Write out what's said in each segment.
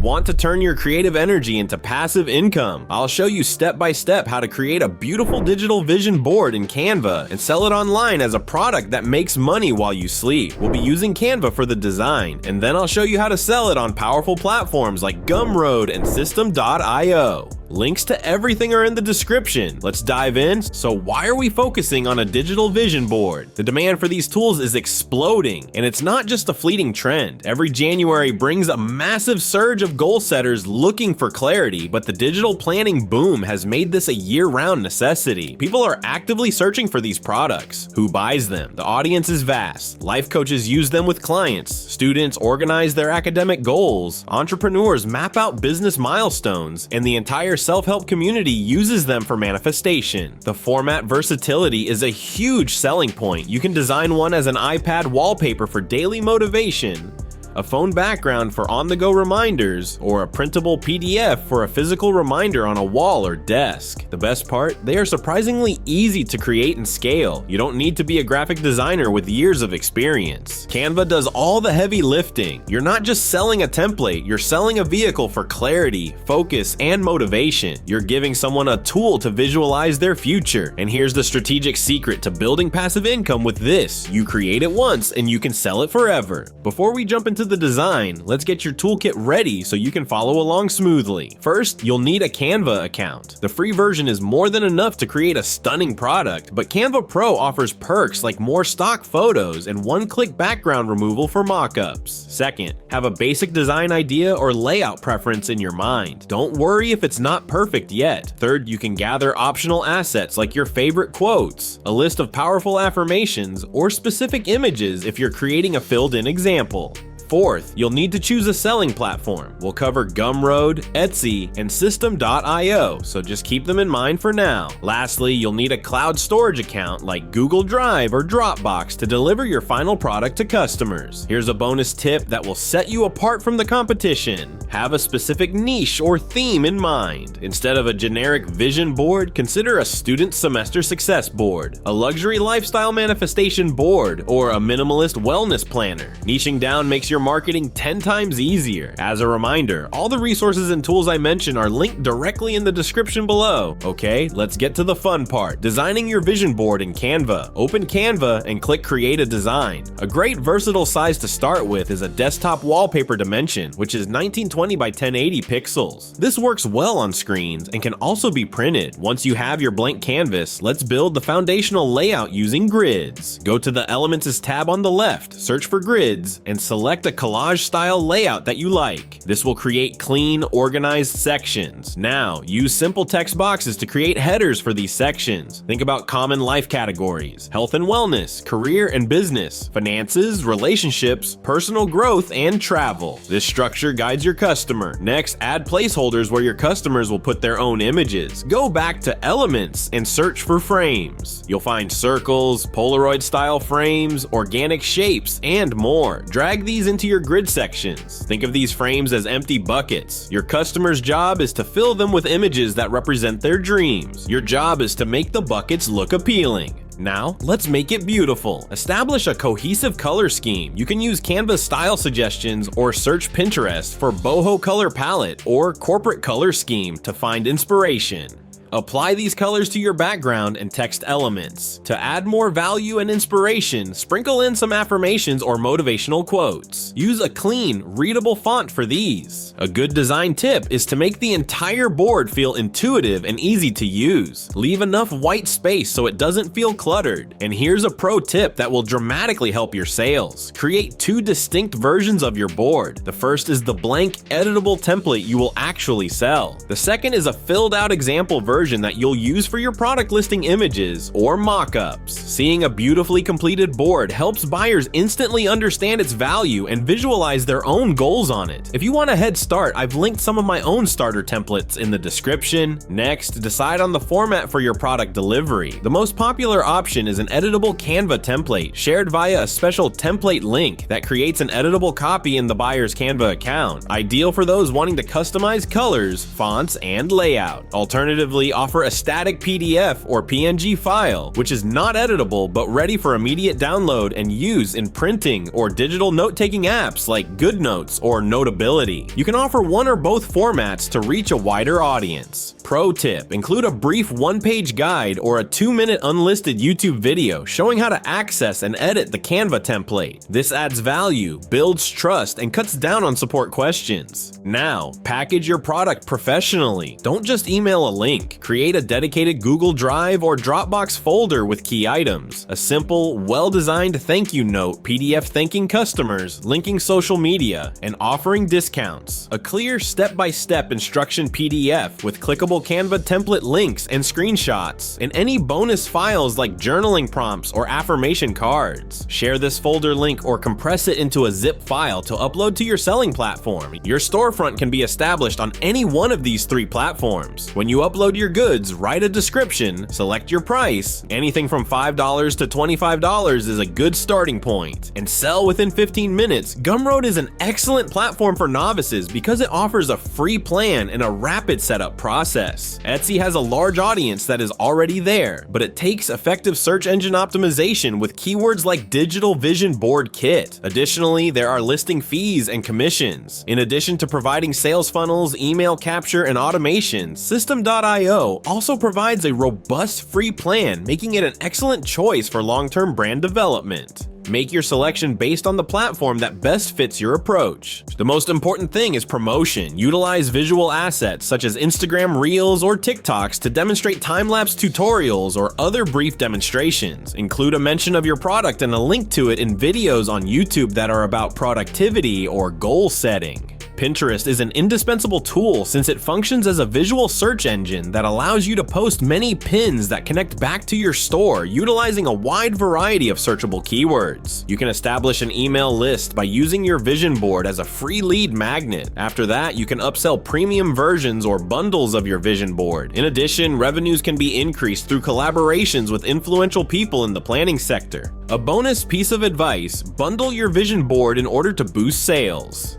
Want to turn your creative energy into passive income? I'll show you step by step how to create a beautiful digital vision board in Canva and sell it online as a product that makes money while you sleep. We'll be using Canva for the design, and then I'll show you how to sell it on powerful platforms like Gumroad and System.io. Links to everything are in the description. Let's dive in. So why are we focusing on a digital vision board? The demand for these tools is exploding, and it's not just a fleeting trend. Every January brings a massive surge of goal setters looking for clarity, but the digital planning boom has made this a year-round necessity. People are actively searching for these products. Who buys them? The audience is vast. Life coaches use them with clients. Students organize their academic goals. Entrepreneurs map out business milestones, and the entire self-help community uses them for manifestation. The format versatility is a huge selling point. You can design one as an iPad wallpaper for daily motivation, a phone background for on-the-go reminders, or a printable PDF for a physical reminder on a wall or desk. The best part? They are surprisingly easy to create and scale. You don't need to be a graphic designer with years of experience. Canva does all the heavy lifting. You're not just selling a template, you're selling a vehicle for clarity, focus, and motivation. You're giving someone a tool to visualize their future. And here's the strategic secret to building passive income with this. You create it once and you can sell it forever. Before we jump into the design, let's get your toolkit ready so you can follow along smoothly. First, you'll need a Canva account. The free version is more than enough to create a stunning product, but Canva Pro offers perks like more stock photos and one-click background removal for mockups. Second, have a basic design idea or layout preference in your mind. Don't worry if it's not perfect yet. Third, you can gather optional assets like your favorite quotes, a list of powerful affirmations, or specific images if you're creating a filled-in example. Fourth, you'll need to choose a selling platform. We'll cover Gumroad, Etsy, and System.io, so just keep them in mind for now. Lastly, you'll need a cloud storage account like Google Drive or Dropbox to deliver your final product to customers. Here's a bonus tip that will set you apart from the competition. Have a specific niche or theme in mind. Instead of a generic vision board, consider a student semester success board, a luxury lifestyle manifestation board, or a minimalist wellness planner. Niching down makes your marketing 10 times easier. As a reminder, all the resources and tools I mentioned are linked directly in the description below. Okay, let's get to the fun part. Designing your vision board in Canva. Open Canva and click Create a Design. A great versatile size to start with is a desktop wallpaper dimension, which is 1920 by 1080 pixels. This works well on screens and can also be printed. Once you have your blank canvas, let's build the foundational layout using grids. Go to the Elements tab on the left, search for grids, and select a collage style layout that you like. This will create clean, organized sections. Now, use simple text boxes to create headers for these sections. Think about common life categories: health and wellness, career and business, finances, relationships, personal growth, and travel. This structure guides your customer. Next, add placeholders where your customers will put their own images. Go back to Elements and search for frames. You'll find circles, Polaroid style frames, organic shapes, and more. Drag these into your grid sections. Think of these frames as empty buckets. Your customer's job is to fill them with images that represent their dreams. Your job is to make the buckets look appealing. Now, let's make it beautiful. Establish a cohesive color scheme. You can use Canva's style suggestions or search Pinterest for boho color palette or corporate color scheme to find inspiration. Apply these colors to your background and text elements. To add more value and inspiration, sprinkle in some affirmations or motivational quotes. Use a clean, readable font for these. A good design tip is to make the entire board feel intuitive and easy to use. Leave enough white space so it doesn't feel cluttered. And here's a pro tip that will dramatically help your sales. Create two distinct versions of your board. The first is the blank, editable template you will actually sell. The second is a filled out example version that you'll use for your product listing images or mock-ups. Seeing a beautifully completed board helps buyers instantly understand its value and visualize their own goals on it. If you want a head start, I've linked some of my own starter templates in the description. Next, decide on the format for your product delivery. The most popular option is an editable Canva template shared via a special template link that creates an editable copy in the buyer's Canva account. Ideal for those wanting to customize colors, fonts, and layout. Alternatively, offer a static PDF or PNG file, which is not editable but ready for immediate download and use in printing or digital note-taking apps like GoodNotes or Notability. You can offer one or both formats to reach a wider audience. Pro tip: include a brief one-page guide or a 2-minute unlisted YouTube video showing how to access and edit the Canva template. This adds value, builds trust, and cuts down on support questions. Now, package your product professionally. Don't just email a link. Create a dedicated Google Drive or Dropbox folder with key items. A simple, well-designed thank you note PDF thanking customers, linking social media, and offering discounts. A clear step-by-step instruction PDF with clickable Canva template links and screenshots, and any bonus files like journaling prompts or affirmation cards. Share this folder link or compress it into a zip file to upload to your selling platform. Your storefront can be established on any one of these 3 platforms. When you upload your goods, write a description, select your price. Anything from $5 to $25 is a good starting point, and sell within 15 minutes. Gumroad is an excellent platform for novices because it offers a free plan and a rapid setup process. Etsy has a large audience that is already there, but it takes effective search engine optimization with keywords like digital vision board kit. Additionally, there are listing fees and commissions. In addition to providing sales funnels, email capture, and automation, System.io also provides a robust free plan, making it an excellent choice for long-term brand development. Make your selection based on the platform that best fits your approach. The most important thing is promotion. Utilize visual assets such as Instagram Reels or TikToks to demonstrate time-lapse tutorials or other brief demonstrations. Include a mention of your product and a link to it in videos on YouTube that are about productivity or goal setting. Pinterest is an indispensable tool since it functions as a visual search engine that allows you to post many pins that connect back to your store utilizing a wide variety of searchable keywords. You can establish an email list by using your vision board as a free lead magnet. After that, you can upsell premium versions or bundles of your vision board. In addition, revenues can be increased through collaborations with influential people in the planning sector. A bonus piece of advice: bundle your vision board in order to boost sales.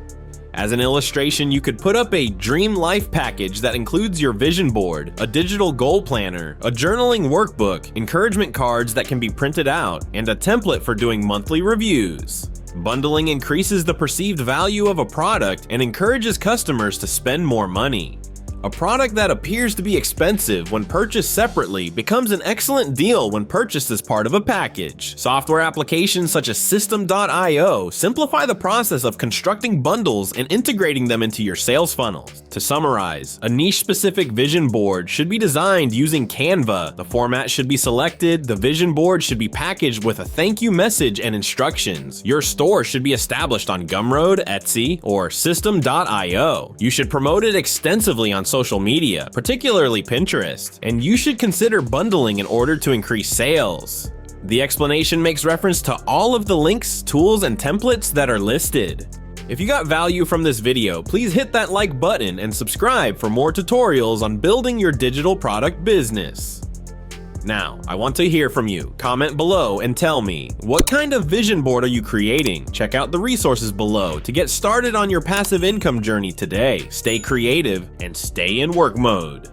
As an illustration, you could put up a dream life package that includes your vision board, a digital goal planner, a journaling workbook, encouragement cards that can be printed out, and a template for doing monthly reviews. Bundling increases the perceived value of a product and encourages customers to spend more money. A product that appears to be expensive when purchased separately becomes an excellent deal when purchased as part of a package. Software applications such as System.io simplify the process of constructing bundles and integrating them into your sales funnels. To summarize, a niche-specific vision board should be designed using Canva. The format should be selected, the vision board should be packaged with a thank you message and instructions. Your store should be established on Gumroad, Etsy, or System.io. You should promote it extensively on social media, particularly Pinterest, and you should consider bundling in order to increase sales. The explanation makes reference to all of the links, tools, and templates that are listed. If you got value from this video, please hit that like button and subscribe for more tutorials on building your digital product business. Now, I want to hear from you. Comment below and tell me, what kind of vision board are you creating? Check out the resources below to get started on your passive income journey today. Stay creative and stay in work mode.